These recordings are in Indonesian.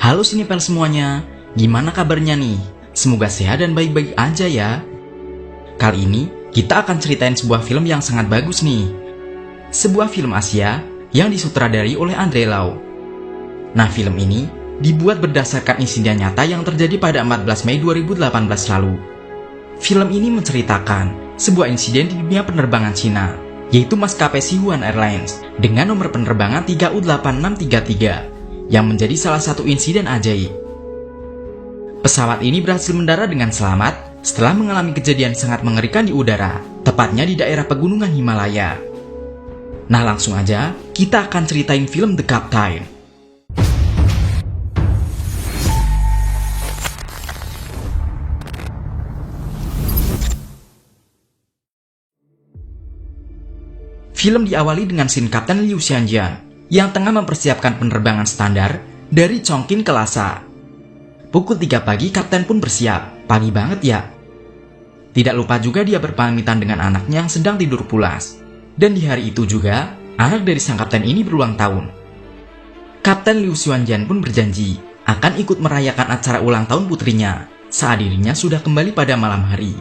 Halo Sinipel semuanya, gimana kabarnya nih? Semoga sehat dan baik-baik aja ya. Kali ini kita akan ceritain sebuah film yang sangat bagus nih. Sebuah film Asia yang disutradari oleh Andre Lau. Nah, film ini dibuat berdasarkan insiden nyata yang terjadi pada 14 Mei 2018 lalu. Film ini menceritakan sebuah insiden di dunia penerbangan Cina, yaitu maskapai Sihuan Airlines dengan nomor penerbangan 3U8633 yang menjadi salah satu insiden ajaib. Pesawat ini berhasil mendarat dengan selamat setelah mengalami kejadian sangat mengerikan di udara, tepatnya di daerah pegunungan Himalaya. Nah, langsung aja kita akan ceritain film The Captain. Film diawali dengan scene Kapten Liu Xianjian yang tengah mempersiapkan penerbangan standar dari Chongqing ke Lhasa. Pukul 3 pagi Kapten pun bersiap, pagi banget ya. Tidak lupa juga dia berpamitan dengan anaknya yang sedang tidur pulas. Dan di hari itu juga, anak dari sang kapten ini berulang tahun. Kapten Liu Xianjian pun berjanji akan ikut merayakan acara ulang tahun putrinya saat dirinya sudah kembali pada malam hari.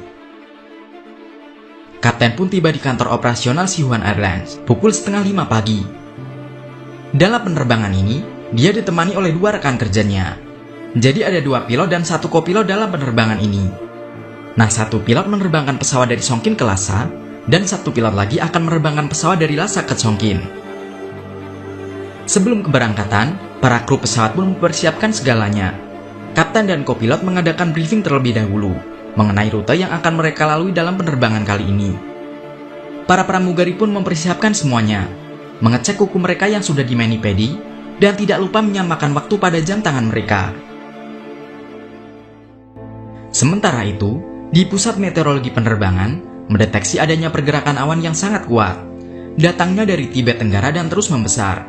Kapten pun tiba di kantor operasional Sihuan Airlines pukul 4:30 pagi. Dalam penerbangan ini, dia ditemani oleh 2 rekan kerjanya. Jadi ada 2 pilot dan 1 kopilot dalam penerbangan ini. Nah, 1 pilot menerbangkan pesawat dari Chongqing ke Lhasa, dan 1 pilot lagi akan menerbangkan pesawat dari Lhasa ke Chongqing. Sebelum keberangkatan, para kru pesawat pun mempersiapkan segalanya. Kapten dan kopilot mengadakan briefing terlebih dahulu mengenai rute yang akan mereka lalui dalam penerbangan kali ini. Para pramugari pun mempersiapkan semuanya, mengecek kuku mereka yang sudah di mani-pedi, dan tidak lupa menyamakan waktu pada jam tangan mereka. Sementara itu, di pusat meteorologi penerbangan, mendeteksi adanya pergerakan awan yang sangat kuat, datangnya dari Tibet Tenggara dan terus membesar.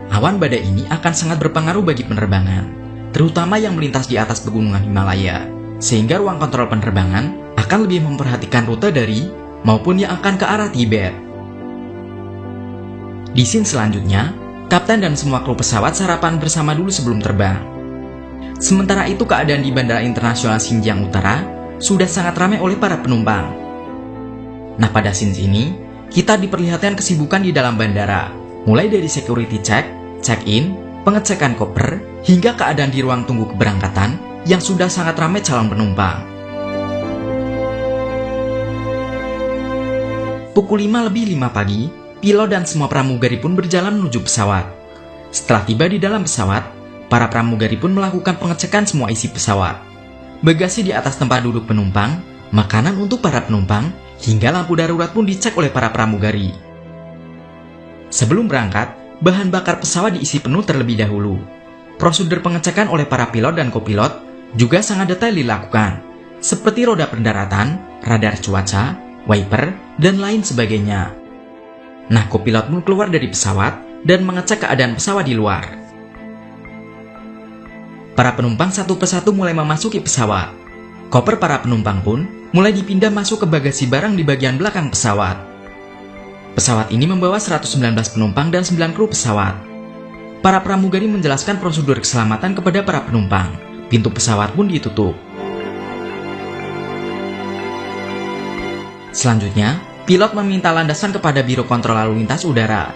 Awan badai ini akan sangat berpengaruh bagi penerbangan, terutama yang melintas di atas pegunungan Himalaya, sehingga ruang kontrol penerbangan akan lebih memperhatikan rute dari maupun yang akan ke arah Tibet. Di scene selanjutnya, kapten dan semua kru pesawat sarapan bersama dulu sebelum terbang. Sementara itu keadaan di Bandara Internasional Xinjiang Utara sudah sangat ramai oleh para penumpang. Nah, pada scene ini, kita diperlihatkan kesibukan di dalam bandara, mulai dari security check, check-in, pengecekan koper, hingga keadaan di ruang tunggu keberangkatan yang sudah sangat ramai calon penumpang. Pukul 5:05 pagi, pilot dan semua pramugari pun berjalan menuju pesawat. Setelah tiba di dalam pesawat, para pramugari pun melakukan pengecekan semua isi pesawat. Bagasi di atas tempat duduk penumpang, makanan untuk para penumpang, hingga lampu darurat pun dicek oleh para pramugari. Sebelum berangkat, bahan bakar pesawat diisi penuh terlebih dahulu. Prosedur pengecekan oleh para pilot dan kopilot juga sangat detail dilakukan, seperti roda pendaratan, radar cuaca, wiper, dan lain sebagainya. Nah, kopilot pun keluar dari pesawat dan mengecek keadaan pesawat di luar. Para penumpang satu persatu mulai memasuki pesawat. Koper para penumpang pun mulai dipindah masuk ke bagasi barang di bagian belakang pesawat. Pesawat ini membawa 119 penumpang dan 9 kru pesawat. Para pramugari menjelaskan prosedur keselamatan kepada para penumpang. Pintu pesawat pun ditutup. Selanjutnya, pilot meminta landasan kepada Biro Kontrol Lalu Lintas Udara.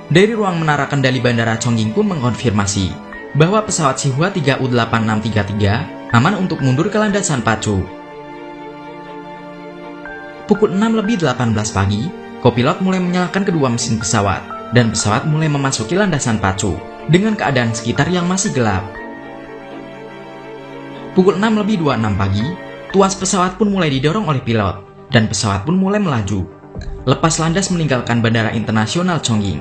Dari ruang menara kendali Bandara Chongqing pun mengkonfirmasi bahwa pesawat Sihua 3U8633 aman untuk mundur ke landasan pacu. Pukul 6:18 pagi, kopilot mulai menyalakan kedua mesin pesawat, dan pesawat mulai memasuki landasan pacu dengan keadaan sekitar yang masih gelap. Pukul 6:26 pagi, tuas pesawat pun mulai didorong oleh pilot, dan pesawat pun mulai melaju, lepas landas meninggalkan Bandara Internasional Chongqing.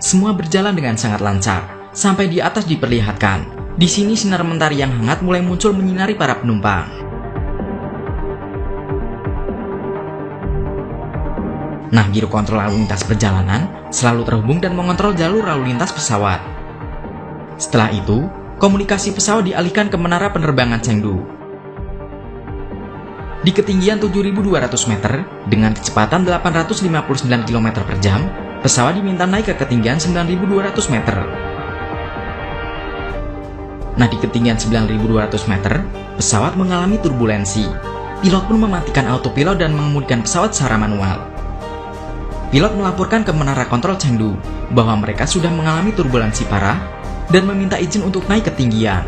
Semua berjalan dengan sangat lancar, sampai di atas diperlihatkan. Di sini sinar mentari yang hangat mulai muncul menyinari para penumpang. Nah, Biro Kontrol Lalu Lintas Perjalanan selalu terhubung dan mengontrol jalur lalu lintas pesawat. Setelah itu, komunikasi pesawat dialihkan ke menara penerbangan Chengdu. Di ketinggian 7.200 meter dengan kecepatan 859 km per jam, pesawat diminta naik ke ketinggian 9.200 meter. Nah, di ketinggian 9.200 meter, pesawat mengalami turbulensi. Pilot pun mematikan autopilot dan mengemudikan pesawat secara manual. Pilot melaporkan ke menara kontrol Chengdu bahwa mereka sudah mengalami turbulensi parah dan meminta izin untuk naik ketinggian.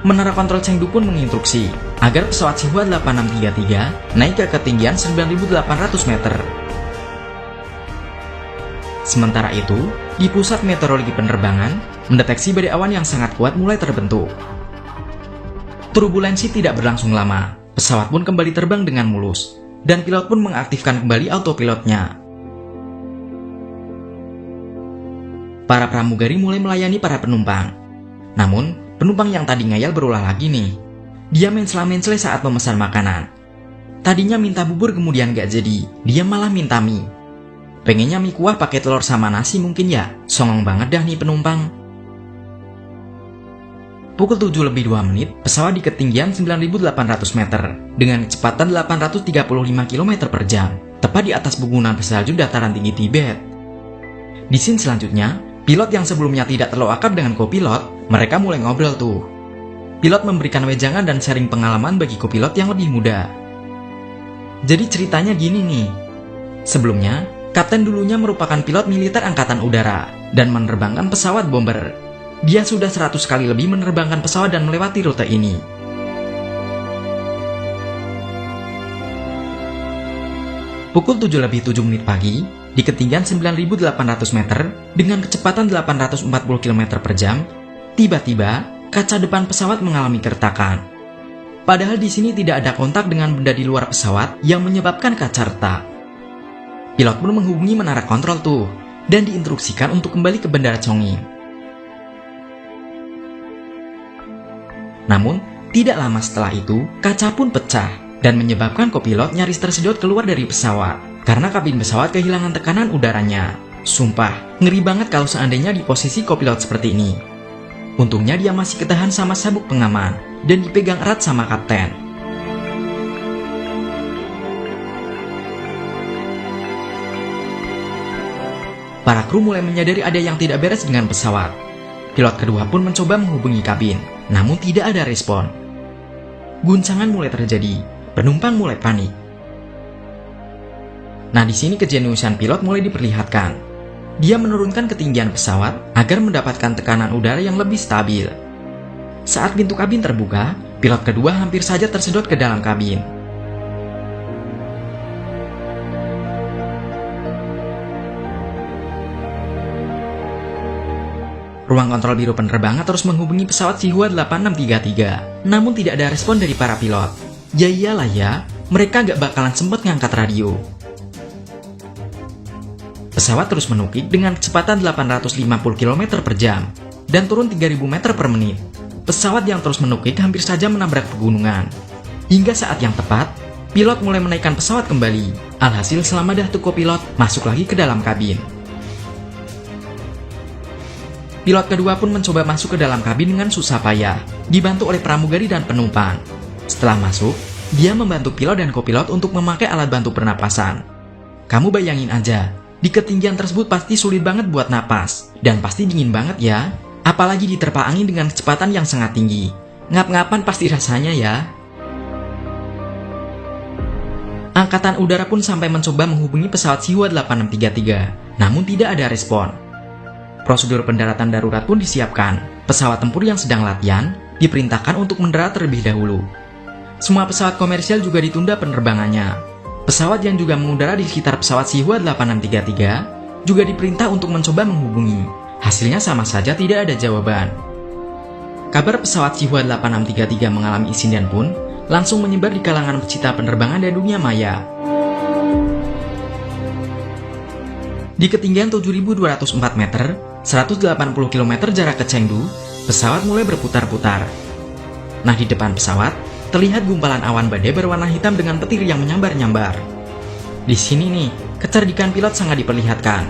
Menara kontrol Chengdu pun menginstruksi agar pesawat Xinhua 8633 naik ke ketinggian 9.800 meter. Sementara itu, di pusat meteorologi penerbangan, mendeteksi badai awan yang sangat kuat mulai terbentuk. Turbulensi tidak berlangsung lama, pesawat pun kembali terbang dengan mulus, dan pilot pun mengaktifkan kembali autopilotnya. Para pramugari mulai melayani para penumpang. Namun, penumpang yang tadi ngayal berulah lagi nih. Dia mensela-mensele saat memesan makanan. Tadinya minta bubur kemudian gak jadi, dia malah minta mie. Pengennya mie kuah pakai telur sama nasi mungkin ya, songong banget dah nih penumpang. Pukul 7:02, pesawat di ketinggian 9.800 meter dengan kecepatan 835 km per jam, tepat di atas pegunungan bersalju dataran tinggi Tibet. Di scene selanjutnya, pilot yang sebelumnya tidak terlalu akrab dengan kopilot, mereka mulai ngobrol tuh. Pilot memberikan wejangan dan sharing pengalaman bagi kopilot yang lebih muda. Jadi ceritanya gini nih. Sebelumnya, kapten dulunya merupakan pilot militer angkatan udara dan menerbangkan pesawat bomber. Dia sudah 100 kali lebih menerbangkan pesawat dan melewati rute ini. Pukul 7:07 pagi, di ketinggian 9.800 meter dengan kecepatan 840 km per jam, tiba-tiba kaca depan pesawat mengalami keretakan. Padahal di sini tidak ada kontak dengan benda di luar pesawat yang menyebabkan kaca retak. Pilot pun menghubungi menara kontrol tuh dan diinstruksikan untuk kembali ke Bandara Chongqing. Namun, tidak lama setelah itu, kaca pun pecah dan menyebabkan kopilot nyaris tersedot keluar dari pesawat karena kabin pesawat kehilangan tekanan udaranya. Sumpah, ngeri banget kalau seandainya di posisi kopilot seperti ini. Untungnya dia masih ketahan sama sabuk pengaman dan dipegang erat sama kapten. Para kru mulai menyadari ada yang tidak beres dengan pesawat. Pilot kedua pun mencoba menghubungi kabin, namun tidak ada respon. Guncangan mulai terjadi, penumpang mulai panik. Nah, di sini kejeniusan pilot mulai diperlihatkan. Dia menurunkan ketinggian pesawat agar mendapatkan tekanan udara yang lebih stabil. Saat pintu kabin terbuka, pilot kedua hampir saja tersedot ke dalam kabin. Ruang kontrol biro penerbangan terus menghubungi pesawat Xinhua 8633, namun tidak ada respon dari para pilot. Ya iyalah ya, mereka gak bakalan sempet ngangkat radio. Pesawat terus menukik dengan kecepatan 850 km per jam dan turun 3000 meter per menit. Pesawat yang terus menukik hampir saja menabrak pegunungan. Hingga saat yang tepat, pilot mulai menaikkan pesawat kembali. Alhasil selama dah tuh kopilot masuk lagi ke dalam kabin. Pilot kedua pun mencoba masuk ke dalam kabin dengan susah payah, dibantu oleh pramugari dan penumpang. Setelah masuk, dia membantu pilot dan kopilot untuk memakai alat bantu pernapasan. Kamu bayangin aja, di ketinggian tersebut pasti sulit banget buat napas, dan pasti dingin banget ya, apalagi diterpa angin dengan kecepatan yang sangat tinggi. Ngap-ngapan pasti rasanya ya. Angkatan udara pun sampai mencoba menghubungi pesawat Xinhua 8633, namun tidak ada respon. Prosedur pendaratan darurat pun disiapkan. Pesawat tempur yang sedang latihan diperintahkan untuk mendarat terlebih dahulu. Semua pesawat komersial juga ditunda penerbangannya. Pesawat yang juga mengudara di sekitar pesawat Xinhua 8633 juga diperintah untuk mencoba menghubungi. Hasilnya sama saja tidak ada jawaban. Kabar pesawat Xinhua 8633 mengalami insiden pun langsung menyebar di kalangan pecinta penerbangan dan dunia maya. Di ketinggian 7.204 meter, 180 km jarak ke Chengdu, pesawat mulai berputar-putar. Nah, di depan pesawat, terlihat gumpalan awan badai berwarna hitam dengan petir yang menyambar-nyambar. Di sini nih, kecerdikan pilot sangat diperlihatkan.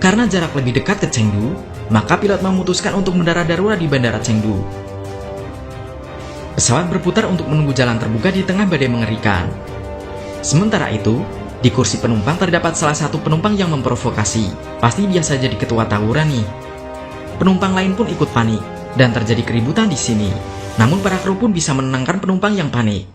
Karena jarak lebih dekat ke Chengdu, maka pilot memutuskan untuk mendarat darurat di Bandara Chengdu. Pesawat berputar untuk menunggu jalan terbuka di tengah badai mengerikan. Sementara itu, Di kursi penumpang terdapat salah satu penumpang yang memprovokasi. Pasti biasa jadi ketua tawuran nih. Penumpang lain pun ikut panik dan terjadi keributan di sini. Namun para kru pun bisa menenangkan penumpang yang panik.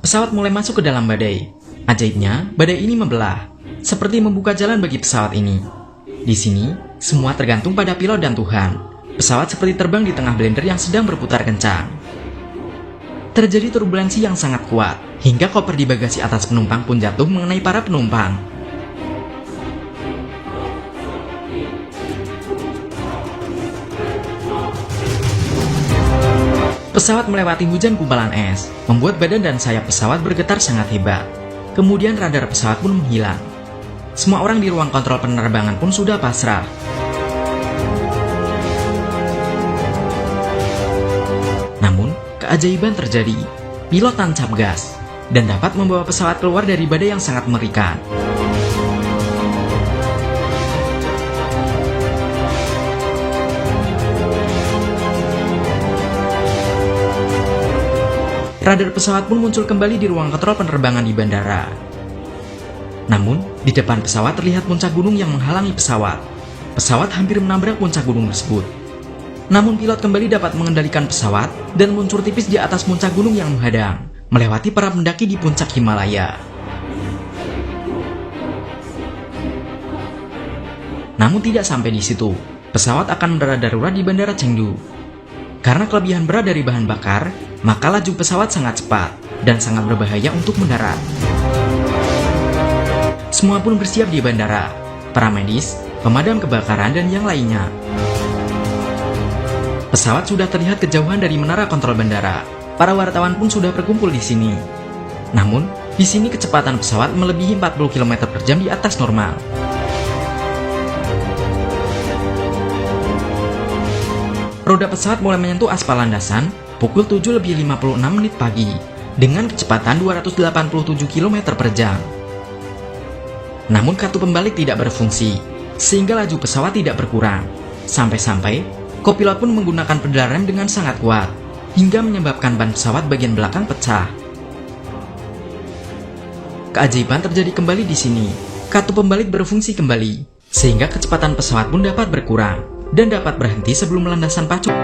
Pesawat mulai masuk ke dalam badai. Ajaibnya, badai ini membelah, seperti membuka jalan bagi pesawat ini. Di sini, semua tergantung pada pilot dan Tuhan. Pesawat seperti terbang di tengah blender yang sedang berputar kencang. Terjadi turbulensi yang sangat kuat, hingga koper di bagasi atas penumpang pun jatuh mengenai para penumpang. Pesawat melewati hujan gumpalan es, membuat badan dan sayap pesawat bergetar sangat hebat. Kemudian radar pesawat pun menghilang. Semua orang di ruang kontrol penerbangan pun sudah pasrah. Namun, keajaiban terjadi. Pilot tancap gas dan dapat membawa pesawat keluar dari badai yang sangat mengerikan. Radar pesawat pun muncul kembali di ruang kontrol penerbangan di bandara. Namun, di depan pesawat terlihat puncak gunung yang menghalangi pesawat. Pesawat hampir menabrak puncak gunung tersebut. Namun pilot kembali dapat mengendalikan pesawat dan meluncur tipis di atas puncak gunung yang menghadang, melewati para pendaki di puncak Himalaya. Namun tidak sampai di situ, pesawat akan mendarat darurat di Bandara Chengdu. Karena kelebihan berat dari bahan bakar, maka laju pesawat sangat cepat dan sangat berbahaya untuk mendarat. Semua pun bersiap di bandara, para medis, pemadam kebakaran, dan yang lainnya. Pesawat sudah terlihat kejauhan dari menara kontrol bandara. Para wartawan pun sudah berkumpul di sini. Namun, di sini kecepatan pesawat melebihi 40 km per jam di atas normal. Roda pesawat mulai menyentuh aspal landasan pukul 7:56 pagi dengan kecepatan 287 km per jam. Namun kartu pembalik tidak berfungsi, sehingga laju pesawat tidak berkurang. Sampai-sampai, kopilot pun menggunakan pedal rem dengan sangat kuat, hingga menyebabkan ban pesawat bagian belakang pecah. Keajaiban terjadi kembali di sini. Kartu pembalik berfungsi kembali, sehingga kecepatan pesawat pun dapat berkurang dan dapat berhenti sebelum landasan pacu.